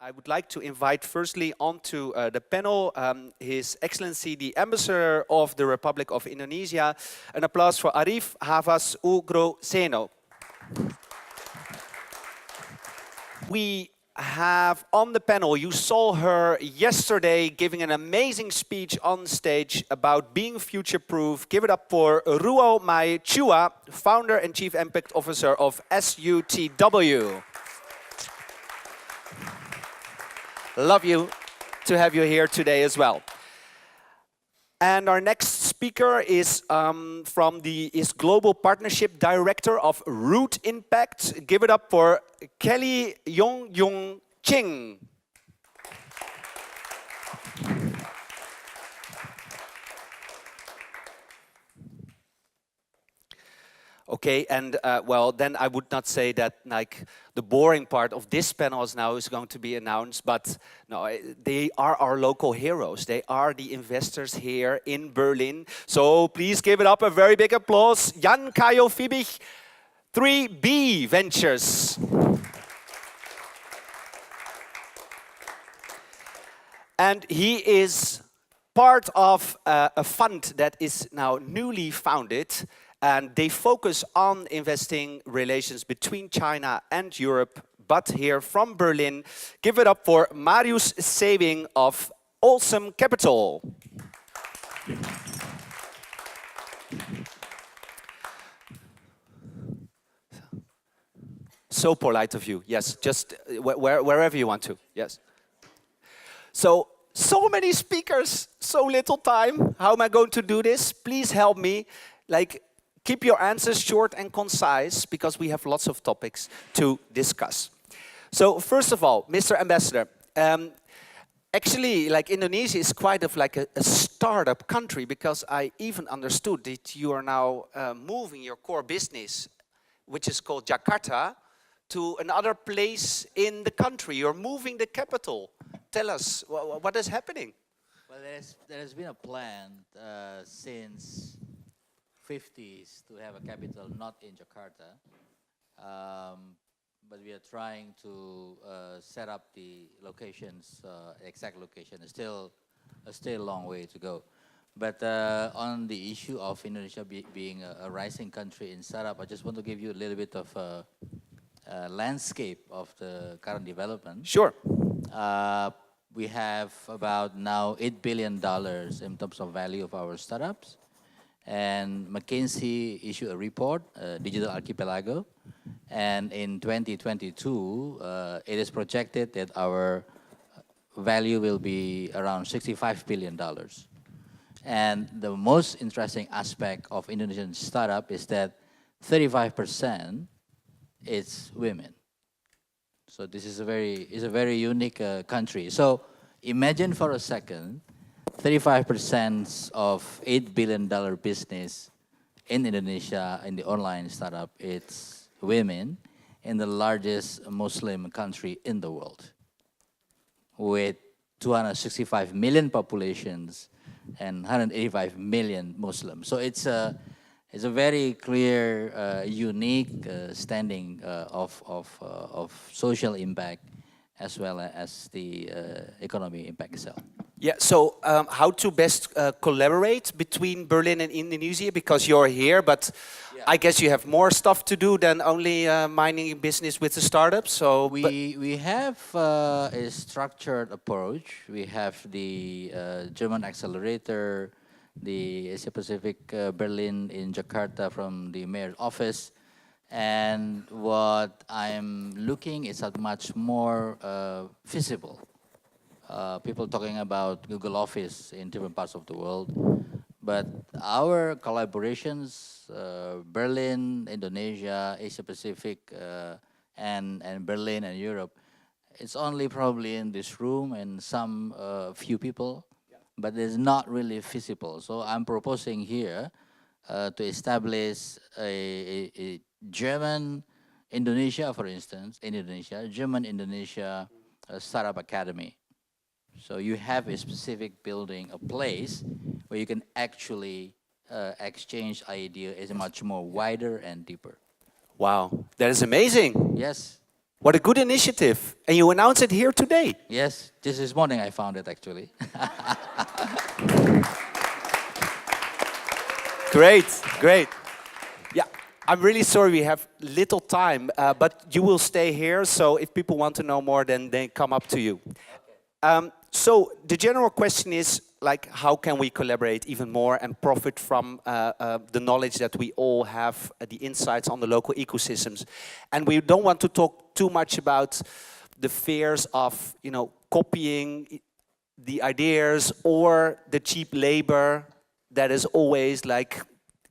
I would like to invite firstly onto the panel His Excellency the Ambassador of the Republic of Indonesia. An applause for Arif Havas Ugroseno. We have on the panel, you saw her yesterday giving an amazing speech on stage about being future-proof. Give it up for Ruo-Mei Chua, Founder and Chief Impact Officer of SUTW. Love you to have you here today as well. And our next speaker is is Global Partnership Director of Root Impact. Give it up for Kelly Yong Ching. Okay, and well, then I would not say that like the boring part of this panel is going to be announced, but no, they are our local heroes. They are the investors here in Berlin. So please give it up a very big applause. Jan Cayo Fiebig, 3B Ventures. And he is part of a fund that is now newly founded. And they focus on investing relations between China and Europe, but here from Berlin. Give it up for Marius Saving of Awesome Capital. So polite of you. Yes, just wherever you want to. Yes. So many speakers, so little time. How am I going to do this? Please help me. Keep your answers short and concise, because we have lots of topics to discuss. So first of all, Mr. Ambassador, actually, Indonesia is quite of a startup country, because I even understood that you are now moving your core business, which is called Jakarta, to another place in the country. You're moving the capital. Tell us, what is happening? Well, there has been a plan since 50s to have a capital not in Jakarta, but we are trying to set up the locations, exact location. It's still a long way to go. But on the issue of Indonesia being a rising country in startup, I just want to give you a little bit of a landscape of the current development. Sure. We have about now $8 billion in terms of value of our startups. And McKinsey issued a report, Digital Archipelago, and in 2022, it is projected that our value will be around $65 billion. And the most interesting aspect of Indonesian startup is that 35% is women. So this is a very unique country. So imagine for a second, 35% of $8 billion business in Indonesia in the online startup, it's women in the largest Muslim country in the world with 265 million populations and 185 million Muslims. So it's a very clear, unique standing of social impact as well as the economy impact itself. Yeah, so how to best collaborate between Berlin and Indonesia, because you're here, but yeah. I guess you have more stuff to do than only minding business with the startups. So we have a structured approach. We have the German accelerator, the Asia Pacific Berlin in Jakarta from the mayor's office. And what I'm looking is at much more feasible. People talking about Google Office in different parts of the world. But our collaborations, Berlin, Indonesia, Asia Pacific, and Berlin and Europe, it's only probably in this room and some few people, but it's not really feasible. So I'm proposing here to establish a German Indonesia, for instance, in Indonesia, German Indonesia Startup Academy. So you have a specific building, a place where you can actually exchange ideas is much more wider and deeper. Wow, that is amazing. Yes. What a good initiative. And you announce it here today. Yes, just this morning I found it actually. Great, great. Yeah, I'm really sorry we have little time, but you will stay here. So if people want to know more, then they come up to you. So the general question is, like, how can we collaborate even more and profit from the knowledge that we all have, the insights on the local ecosystems? And we don't want to talk too much about the fears of, you know, copying the ideas or the cheap labor that is always like,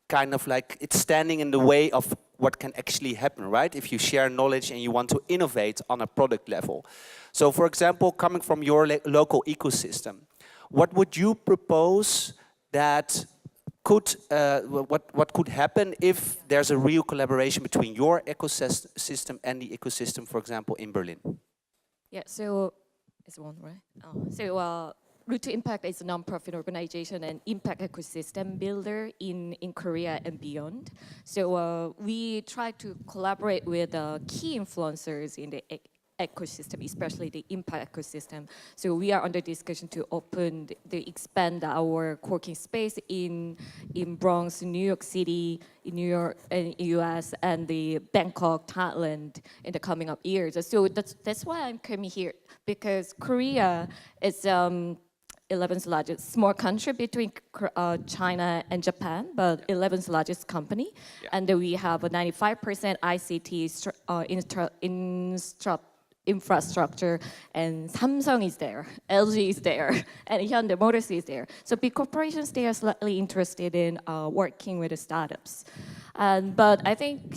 kind of like, it's standing in the way of what can actually happen, right? If you share knowledge and you want to innovate on a product level. So for example, coming from your local ecosystem, what would you propose that could, what could happen if there's a real collaboration between your ecosystem and the ecosystem, for example, in Berlin? Yeah, so it's one, right? Root to Impact is a nonprofit organization and impact ecosystem builder in Korea and beyond. So we try to collaborate with key influencers in the ecosystem, especially the impact ecosystem. So we are under discussion to expand our co-working space in Bronx, New York City, in New York, and US, and the Bangkok, Thailand in the coming up years. So that's why I'm coming here, because Korea is 11th largest small country between China and Japan, but 11th largest company. Yeah. And we have a 95% ICT infrastructure, and Samsung is there, LG is there, and Hyundai Motors is there. So big corporations, they are slightly interested in working with the startups. But I think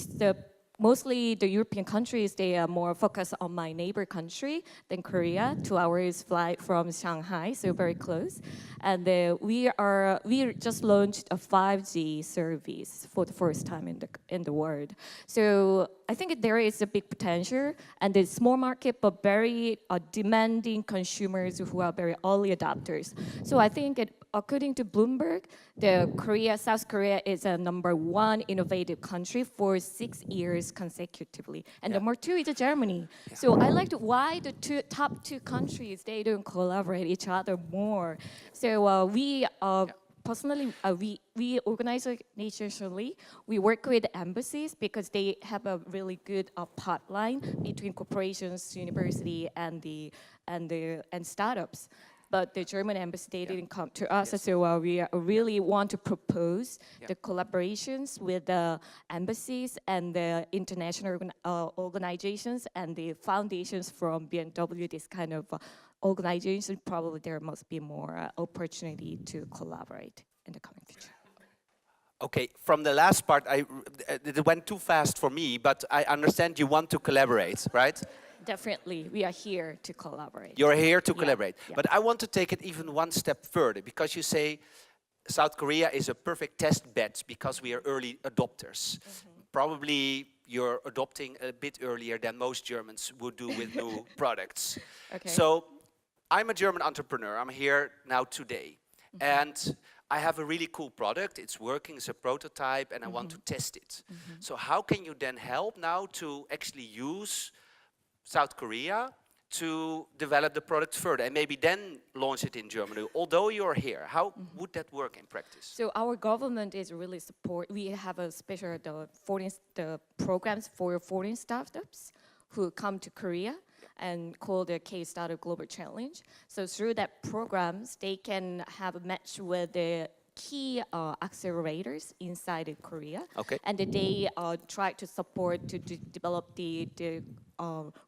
mostly the European countries, they are more focused on my neighbor country than Korea. 2 hours flight from Shanghai, so very close. And we just launched a 5G service for the first time in the world. So I think there is a big potential, and it's small market, but very demanding consumers who are very early adopters. So I think according to Bloomberg, South Korea is a #1 innovative country for 6 years consecutively. And #2 is Germany. Yeah. So I like why the top two countries, they don't collaborate each other more. So personally, we organize nationally. We work with embassies because they have a really good pipeline between corporations, university, and startups. But the German embassy, they didn't come to us. Yes. So we really want to propose the collaborations with the embassies and the international organizations and the foundations from BMW, this kind of organization. Probably there must be more opportunity to collaborate in the coming future. Okay, from the last part, it went too fast for me, but I understand you want to collaborate, right? Definitely, we are here to collaborate. You're here to collaborate. Yeah. But I want to take it even one step further, because you say South Korea is a perfect test bed because we are early adopters. Mm-hmm. Probably you're adopting a bit earlier than most Germans would do with new products. Okay. So I'm a German entrepreneur. I'm here now today. Mm-hmm. And I have a really cool product. It's working, it's a prototype, and I want to test it. Mm-hmm. So how can you then help now to actually use South Korea to develop the product further and maybe then launch it in Germany, although you're here? How would that work in practice? So our government is really we have a special the programs for foreign startups who come to Korea and called the K-Startup Global Challenge. So through that programs, they can have a match with the key accelerators inside Korea. Okay. And they try to support to develop the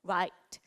right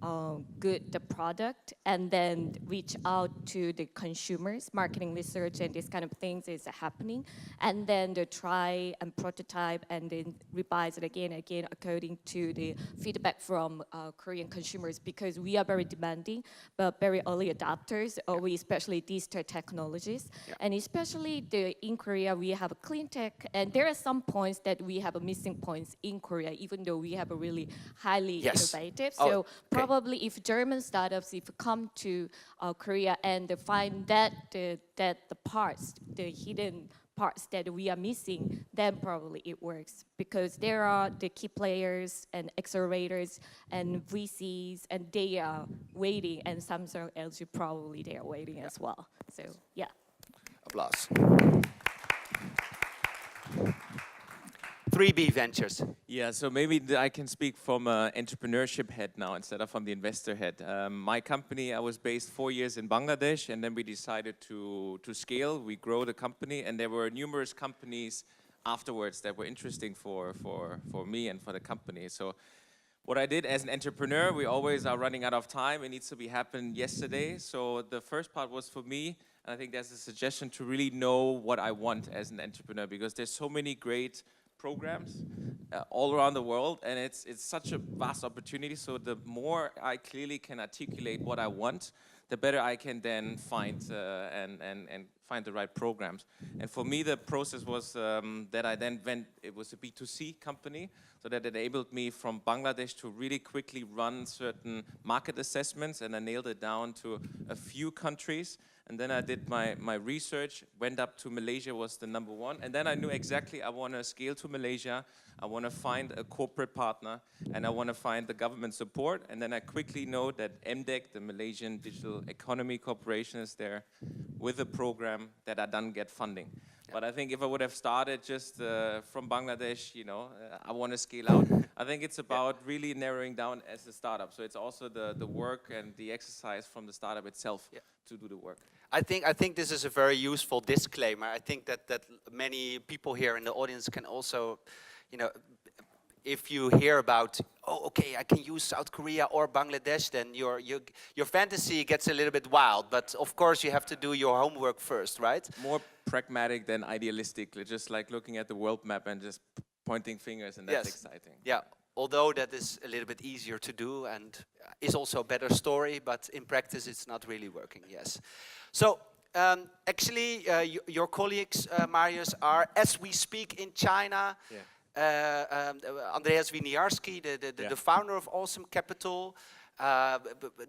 the product, and then reach out to the consumers. Marketing research and this kind of things is happening, and then they try and prototype and then revise it again and again according to the feedback from Korean consumers, because we are very demanding but very early adopters. We especially digital technologies, and especially in Korea we have a clean tech, and there are some points that we have a missing points in Korea, even though we have a really highly innovative. So probably if German startups, if come to Korea and find that the parts, the hidden parts that we are missing, then probably it works, because there are the key players and accelerators and VCs, and they are waiting, and Samsung, LG probably they are waiting as well. So yeah. Applause. 3B Ventures. Yeah, so maybe I can speak from an entrepreneurship head now instead of from the investor head. My company, I was based 4 years in Bangladesh, and then we decided to scale. We grow the company, and there were numerous companies afterwards that were interesting for me and for the company. So what I did as an entrepreneur, we always are running out of time. It needs to be happened yesterday. So the first part was for me, and I think there's a suggestion to really know what I want as an entrepreneur, because there's so many great programs all around the world, and it's such a vast opportunity. So the more I clearly can articulate what I want, the better I can then find and find the right programs. And for me, the process was that I then went, it was a B2C company, so that enabled me from Bangladesh to really quickly run certain market assessments, and I nailed it down to a few countries. And then I did my research, went up to Malaysia, was the number one. And then I knew exactly I want to scale to Malaysia. I want to find a corporate partner, and I want to find the government support. And then I quickly know that MDEC, the Malaysian Digital Economy Corporation, is there with a program that I don't get funding. But I think if I would have started just from Bangladesh, you know, I want to scale out. I think it's about really narrowing down as a startup. So it's also the work and the exercise from the startup itself to do the work. I think this is a very useful disclaimer. I think that many people here in the audience can also, you know, if you hear about, oh, okay, I can use South Korea or Bangladesh, then your fantasy gets a little bit wild. But of course, you have to do your homework first, right? More pragmatic than idealistic, just like looking at the world map and just pointing fingers, and that's exciting. Yeah, although that is a little bit easier to do and is also a better story, but in practice it's not really working, yes. So actually your colleagues, Marius, are, as we speak, in China. Yeah. Andreas Winiarski, the founder of Awesome Capital,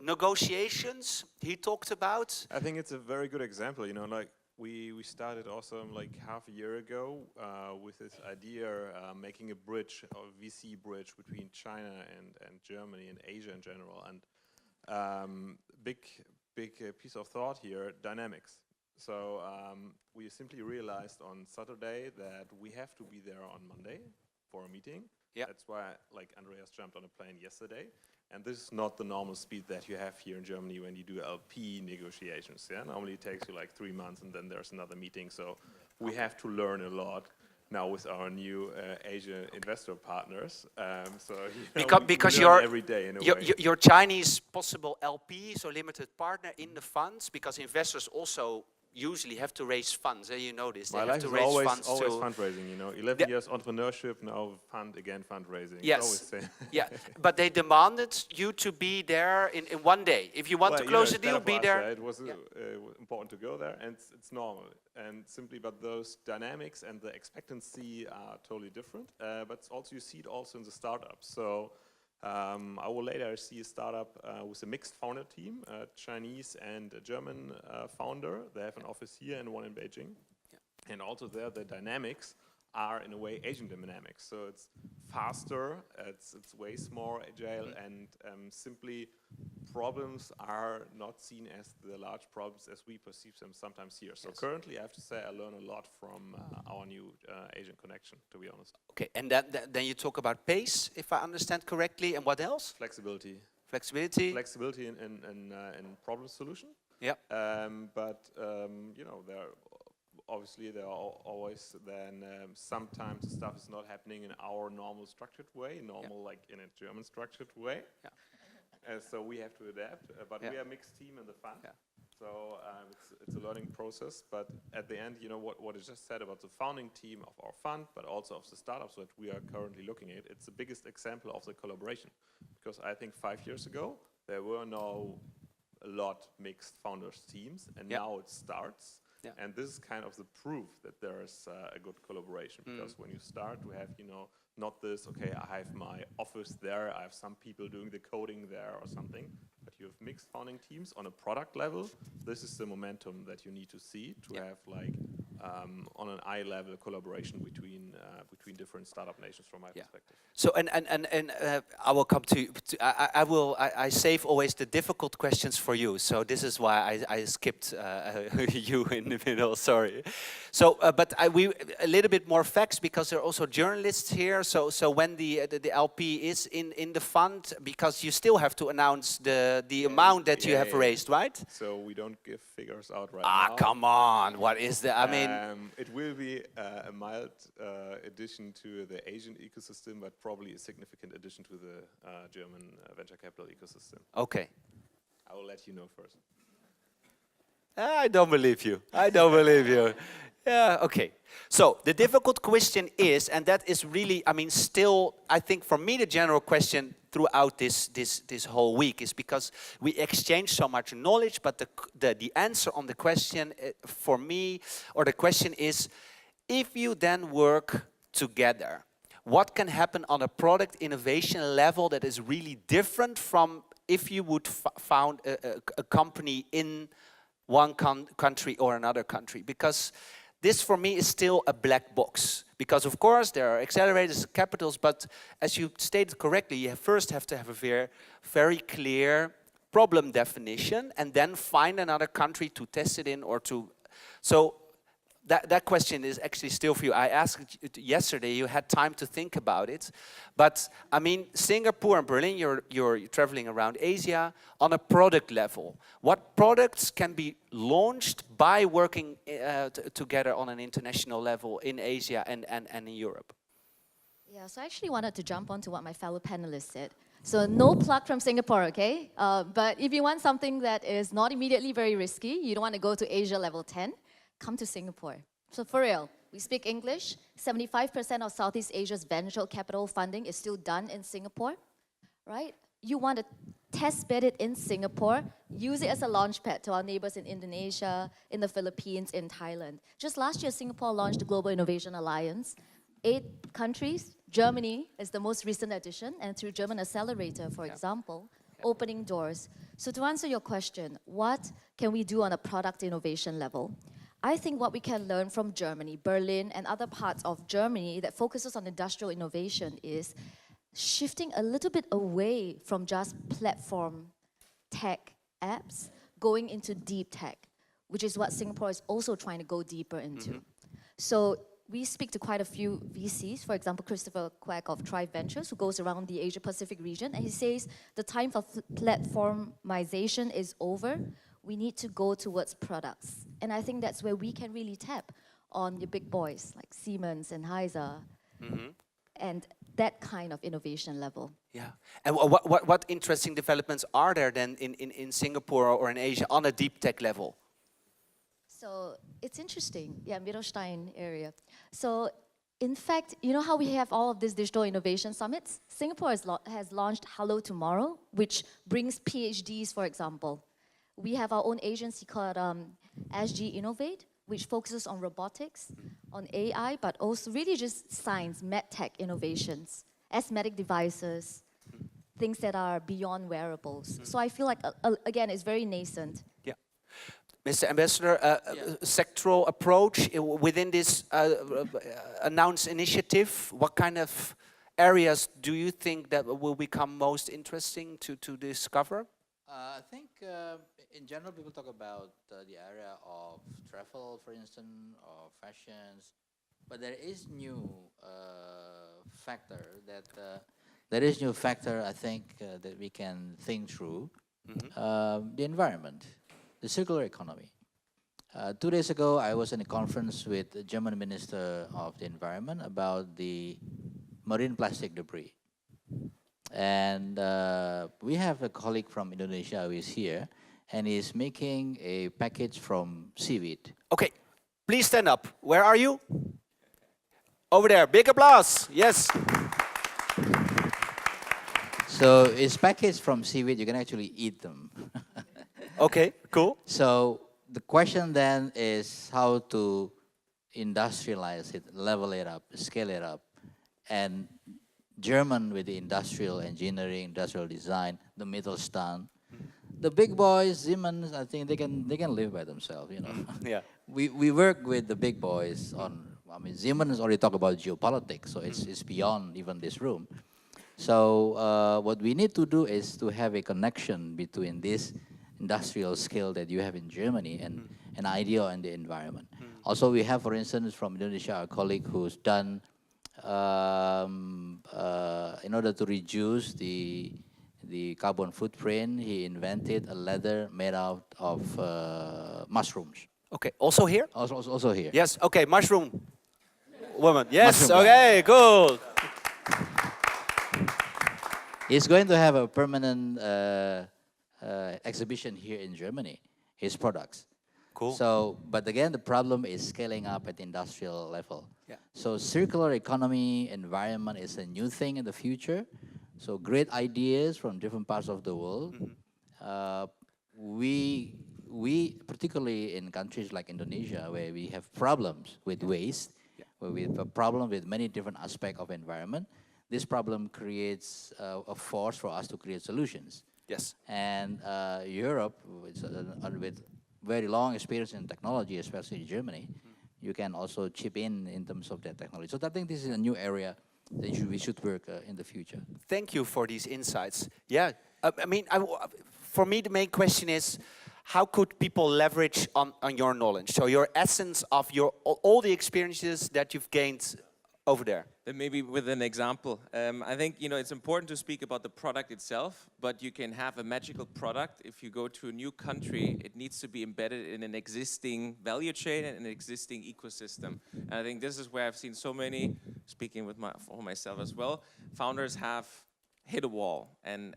negotiations he talked about. I think it's a very good example, you know, like we started Awesome like half a year ago with this idea making a bridge, a VC bridge between China and Germany and Asia in general. And big piece of thought here, dynamics. So we simply realized on Saturday that we have to be there on Monday for a meeting. Yeah. That's why, like, Andreas jumped on a plane yesterday. And this is not the normal speed that you have here in Germany when you do LP negotiations. Yeah, normally it takes you like 3 months, and then there's another meeting. So we have to learn a lot now with our new Asian investor partners. So you know, because we you're learn every day in a way. your Chinese possible LP, so limited partner in the funds, because investors also usually have to raise funds. You know this. They My have life to is raise always funds fundraising, you know. 11 years entrepreneurship, now fundraising. Yes. It's always Yeah, but they demanded you to be there in 1 day. If you want to close the deal, be there. It was important to go there, and it's normal. And simply, but those dynamics and the expectancy are totally different. But also you see it also in the startups. So I will later see a startup with a mixed founder team, a Chinese and a German founder. They have an office here and one in Beijing. Yeah. And also there, the dynamics are in a way Asian dynamics. So it's faster, it's way more agile, and simply problems are not seen as the large problems as we perceive them sometimes here. So currently, I have to say, I learn a lot from our new Asian connection, to be honest. Okay, and then you talk about pace, if I understand correctly, and what else? Flexibility. Flexibility. Flexibility in problem solution. Yeah. But you know, obviously there are always then sometimes the stuff is not happening in our normal structured way, like in a German structured way. Yeah. So we have to adapt, but we are a mixed team in the fund. Yeah. So it's a learning process, but at the end, you know, what is just said about the founding team of our fund, but also of the startups that we are currently looking at, it's the biggest example of the collaboration. Because I think 5 years ago, there were a lot mixed founders teams, and now it starts. Yeah. And this is kind of the proof that there is a good collaboration, because when you start to have, you know, not this, okay, I have my office there, I have some people doing the coding there or something, but you have mixed founding teams on a product level. This is the momentum that you need to see to have like on an eye-level collaboration between different startup nations, from my perspective. So I will come to I save always the difficult questions for you. So this is why I skipped you in the middle. Sorry. So but we a little bit more facts because there are also journalists here. So when the LP is in the fund, because you still have to announce the amount that you have raised, right? So we don't give figures out right now. now. Come on! What is the? I mean, it will be a mild addition to the Asian ecosystem, but probably a significant addition to the German venture capital ecosystem. Okay. I will let you know first. I don't believe you. I don't believe you. Yeah, okay. So the difficult question is, and that is really, I mean, still, I think for me the general question throughout this whole week is because we exchange so much knowledge, but the answer on the question for me, or the question is, if you then work together, what can happen on a product innovation level that is really different from if you would found a company in one country or another country? Because this for me is still a black box. Because of course there are accelerators, capitals, but as you stated correctly, you first have to have a very clear problem definition and then find another country to test it in or to... So that question is actually still for you. I asked it yesterday, you had time to think about it. But I mean, Singapore and Berlin, you're traveling around Asia on a product level. What products can be launched by working together on an international level in Asia and in Europe? Yeah, so I actually wanted to jump onto what my fellow panelists said. So no plug from Singapore, okay? But if you want something that is not immediately very risky, you don't want to go to Asia level 10, come to Singapore. So for real, we speak English. 75% of Southeast Asia's venture capital funding is still done in Singapore, right? You want to test bed it in Singapore, use it as a launchpad to our neighbors in Indonesia, in the Philippines, in Thailand. Just last year, Singapore launched the Global Innovation Alliance. 8 countries, Germany is the most recent addition, and through German Accelerator, for example, opening doors. So to answer your question, what can we do on a product innovation level? I think what we can learn from Germany, Berlin, and other parts of Germany that focuses on industrial innovation is shifting a little bit away from just platform tech apps, going into deep tech, which is what Singapore is also trying to go deeper into. So we speak to quite a few VCs, for example, Christopher Quack of Thrive Ventures, who goes around the Asia-Pacific region, and he says the time for platformization is over. We need to go towards products. And I think that's where we can really tap on the big boys like Siemens and Heiser and that kind of innovation level. Yeah. And what interesting developments are there then in Singapore or in Asia on a deep tech level? So it's interesting, yeah, Mittelstein area. So in fact, you know how we have all of these digital innovation summits? Singapore has launched Hello Tomorrow, which brings PhDs, for example. We have our own agency called SG Innovate, which focuses on robotics, on AI, but also really just science, medtech innovations, asthmatic devices, things that are beyond wearables. So I feel like, again, it's very nascent. Yeah. Mr. Ambassador, sectoral approach within this announced initiative, what kind of areas do you think that will become most interesting to discover? I think in general people talk about the area of travel, for instance, or fashions, but there is new factor I think that we can think through, the environment, the circular economy. 2 days ago, I was in a conference with the German Minister of the Environment about the marine plastic debris. And we have a colleague from Indonesia who is here, and he's making a package from seaweed. Okay, please stand up. Where are you? Over there. Big applause. Yes. So it's packaged from seaweed. You can actually eat them. Okay, cool. So the question then is how to industrialize it, level it up, scale it up, and German with the industrial engineering, industrial design, the Mittelstand. The big boys, Siemens, I think they can live by themselves, you know. Yeah. we work with the big boys on. I mean, Siemens already talked about geopolitics, so it's beyond even this room. So what we need to do is to have a connection between this industrial scale that you have in Germany and an idea on the environment. Also, we have, for instance, from Indonesia, a colleague who's done, in order to reduce the carbon footprint, he invented a leather made out of mushrooms. Okay, also here? Also here. Yes, okay, mushroom woman. Yes, Mushroom okay, cool. He's going to have a permanent exhibition here in Germany, his products. Cool. So, but again, the problem is scaling up at the industrial level. Yeah. So circular economy environment is a new thing in the future. So great ideas from different parts of the world. We, particularly in countries like Indonesia, where we have problems with waste, where we have a problem with many different aspects of environment, this problem creates a force for us to create solutions. Yes. And Europe, with very long experience in technology, especially Germany, you can also chip in terms of that technology. So I think this is a new area that we should work in the future. Thank you for these insights. Yeah, I mean, for me, the main question is, how could people leverage on your knowledge? So your essence of all the experiences that you've gained over there. Then maybe with an example. I think it's important to speak about the product itself, but you can have a magical product. If you go to a new country, it needs to be embedded in an existing value chain and an existing ecosystem. And I think this is where I've seen so many, speaking with for myself as well, founders have hit a wall and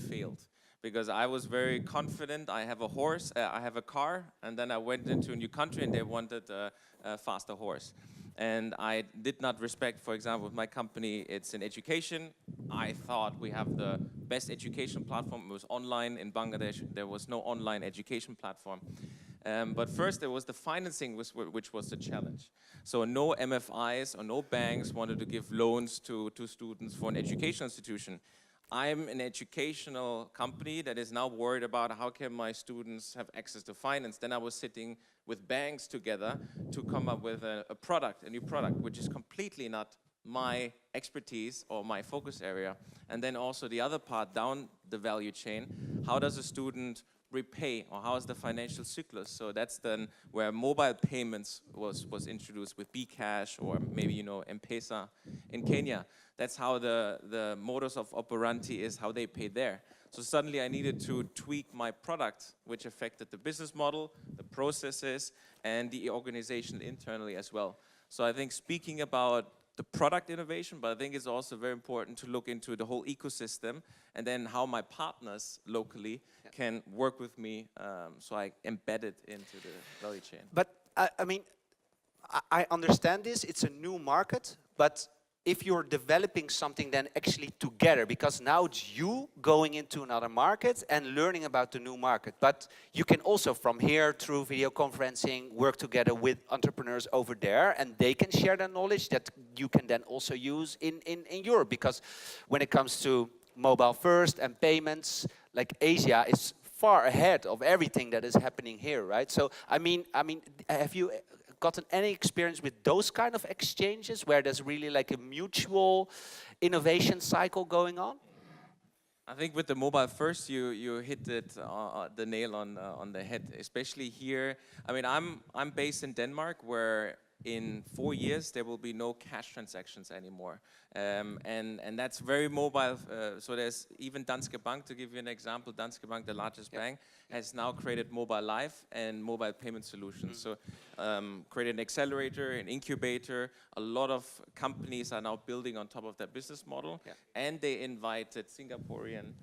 failed. Because I was very confident, I have a horse, I have a car, and then I went into a new country and they wanted a faster horse. And I did not respect, for example, with my company, it's in education. I thought we have the best education platform. It was online in Bangladesh. There was no online education platform. But first there was the financing, which was the challenge. So no MFIs or no banks wanted to give loans to students for an educational institution. I'm an educational company that is now worried about how can my students have access to finance. Then I was sitting with banks together to come up with a new product, which is completely not my expertise or my focus area. And then also the other part down the value chain, how does a student repay, or how is the financial cyclus? So that's then where mobile payments was introduced with bCash, or maybe M-Pesa in Kenya. That's how the modus of operandi is, how they pay there. So suddenly I needed to tweak my product, which affected the business model, the processes, and the organization internally as well. So I think speaking about the product innovation, but I think it's also very important to look into the whole ecosystem and then how my partners locally can work with me, so I embed it into the value chain. But I mean, I understand this, it's a new market, but if you're developing something then actually together, because now it's you going into another market and learning about the new market. But you can also from here through video conferencing work together with entrepreneurs over there, and they can share their knowledge that you can then also use in Europe. Because when it comes to mobile first and payments, like Asia is far ahead of everything that is happening here, right? So I mean, have you gotten any experience with those kind of exchanges where there's really like a mutual innovation cycle going on? I think with the mobile first, you hit it the nail on the head, especially here. I mean, I'm based in Denmark, where in 4 years there will be no cash transactions anymore, and that's very mobile. So there's even Danske Bank, to give you an example. Danske Bank, the largest bank, has now created mobile life and mobile payment solutions. So created an accelerator, an incubator. A lot of companies are now building on top of that business model, and they invited Singaporean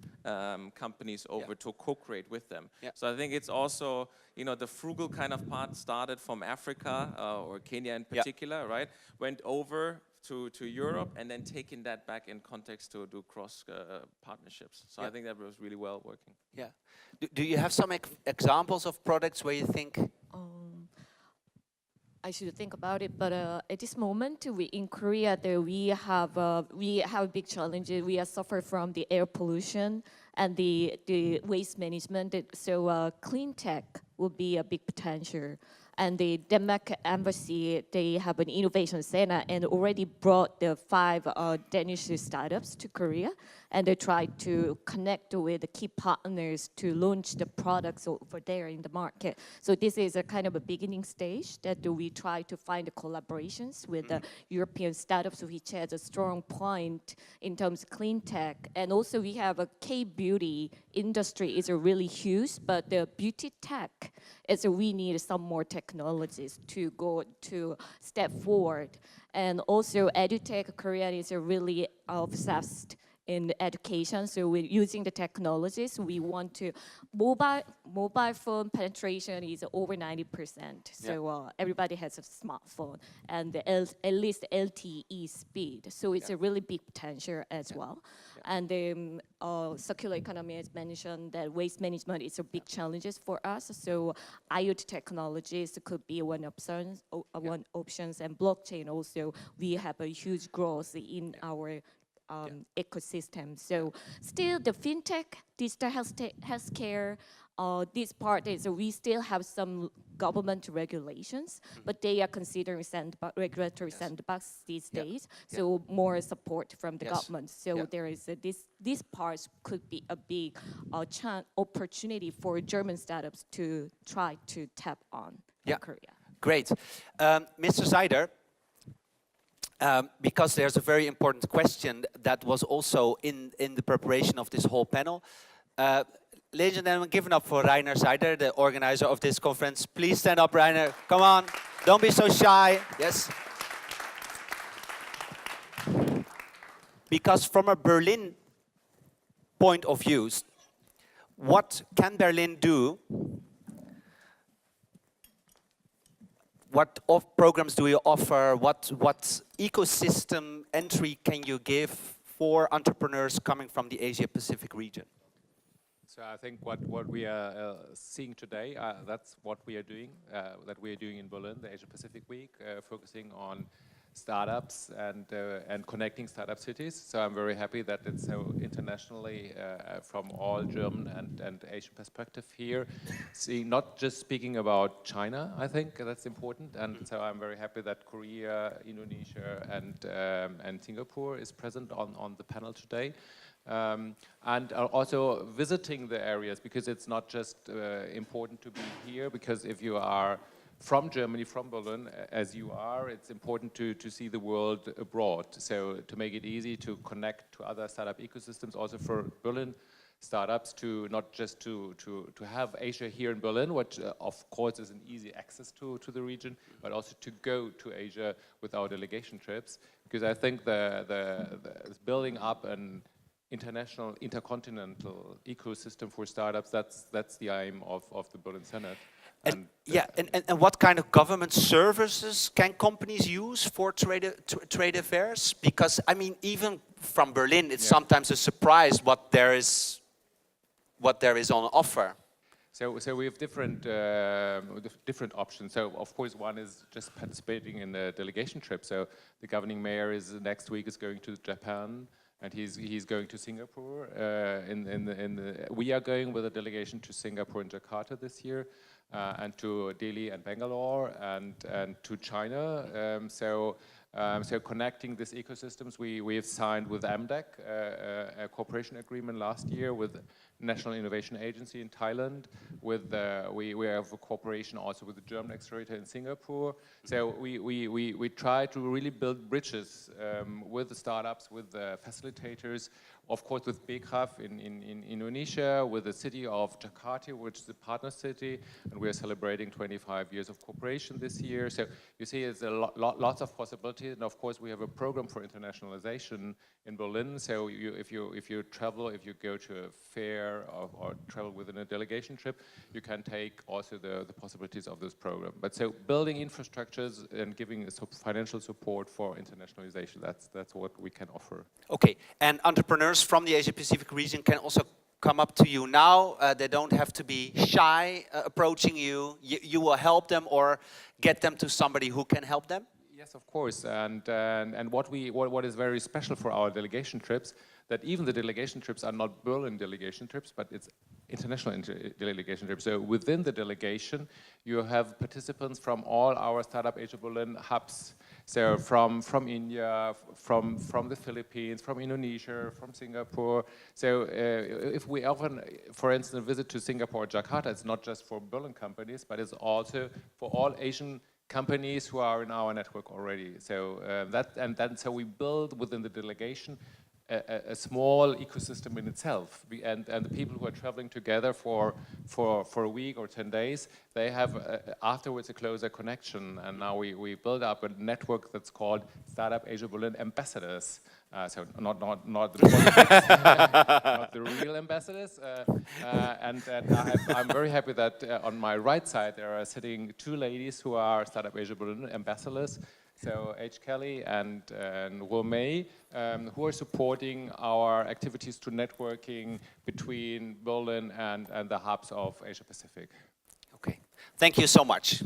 companies over to co-create with them. So I think it's also, the frugal kind of part started from Africa or Kenya in particular, right? Went over to Europe and then taking that back in context to do cross partnerships. So I think that was really well working. Yeah. Do you have some examples of products where you think? I should think about it, but at this moment, in Korea, we have big challenges. We are suffer from the air pollution and the waste management. So clean tech will be a big potential. And the Denmark embassy, they have an innovation center and already brought the 5 Danish startups to Korea. And they try to connect with the key partners to launch the products over there in the market. So this is a kind of a beginning stage that we try to find the collaborations with the European startups, which has a strong point in terms of clean tech. And also we have a K-beauty industry is a really huge, but the beauty tech is we need some more technologies to go to step forward. And also EduTech Korea is really obsessed in education, so we're using the technologies. We want to, mobile phone penetration is over 90%. So everybody has a smartphone and at least LTE speed. So it's a really big potential as well. And the circular economy has mentioned that waste management is a big challenges for us. So IoT technologies could be one option, and blockchain also. We have a huge growth in our ecosystem. So still the fintech, digital healthcare, this part is we still have some government regulations, but they are considering regulatory sandbox these days. So more support from the government. So there is this part could be a big opportunity for German startups to try to tap on in Korea. Great. Mr. Seider, because there's a very important question that was also in the preparation of this whole panel. Ladies and gentlemen, give it up for Rainer Seider, the organizer of this conference. Please stand up, Rainer. Come on. Don't be so shy. Yes. Because from a Berlin point of view, what can Berlin do? What programs do you offer? What ecosystem entry can you give for entrepreneurs coming from the Asia-Pacific region? So I think what we are seeing today, that's what we are doing, in Berlin, the Asia-Pacific Week, focusing on startups and connecting startup cities. So I'm very happy that it's so internationally from all German and Asian perspective here. Not just speaking about China, I think that's important. And so I'm very happy that Korea, Indonesia and Singapore is present on the panel today. And also visiting the areas, because it's not just important to be here, because if you are from Germany, from Berlin, as you are, it's important to see the world abroad. So to make it easy to connect to other startup ecosystems, also for Berlin startups, to not just to have Asia here in Berlin, which of course is an easy access to the region, but also to go to Asia with our delegation trips. Because I think the building up an international, intercontinental ecosystem for startups, that's the aim of the Berlin Senate. And what kind of government services can companies use for trade affairs? Because I mean, even from Berlin, it's sometimes a surprise what there is on offer. So we have different options. So of course, one is just participating in a delegation trip. So the governing mayor next week is going to Japan, and he's going to Singapore. We are going with a delegation to Singapore and Jakarta this year. And to Delhi and Bangalore and to China. So connecting these ecosystems, we have signed with AMDEC a cooperation agreement last year with National Innovation Agency in Thailand. We have a cooperation also with the German accelerator in Singapore. So we try to really build bridges with the startups, with the facilitators, of course with BKRAF in Indonesia, with the city of Jakarta, which is a partner city, and we are celebrating 25 years of cooperation this year. So you see, it's lots of possibilities, and of course we have a program for internationalization in Berlin. So if you travel, if you go to a fair or travel within a delegation trip, you can take also the possibilities of this program. But so building infrastructures and giving financial support for internationalization, that's what we can offer. Okay, and entrepreneurs from the Asia-Pacific region can also come up to you now. They don't have to be shy approaching you. You will help them or get them to somebody who can help them? Yes, of course, and what is very special for our delegation trips, that even the delegation trips are not Berlin delegation trips, but it's international delegation trips. So within the delegation, you have participants from all our Startup Asia Berlin hubs. So from India, from the Philippines, from Indonesia, from Singapore. So if we often, for instance, visit to Singapore or Jakarta, it's not just for Berlin companies, but it's also for all Asian companies who are in our network already. So so we build within the delegation a small ecosystem in itself. And the people who are traveling together for a week or 10 days, they have afterwards a closer connection. And now we build up a network that's called Startup Asia Berlin Ambassadors. So not the politics, not the real ambassadors. I'm very happy that on my right side there are sitting two ladies who are Startup Asia Berlin ambassadors. So H. Kelly and Ruo-Mei, who are supporting our activities to networking between Berlin and the hubs of Asia Pacific. Okay, thank you so much.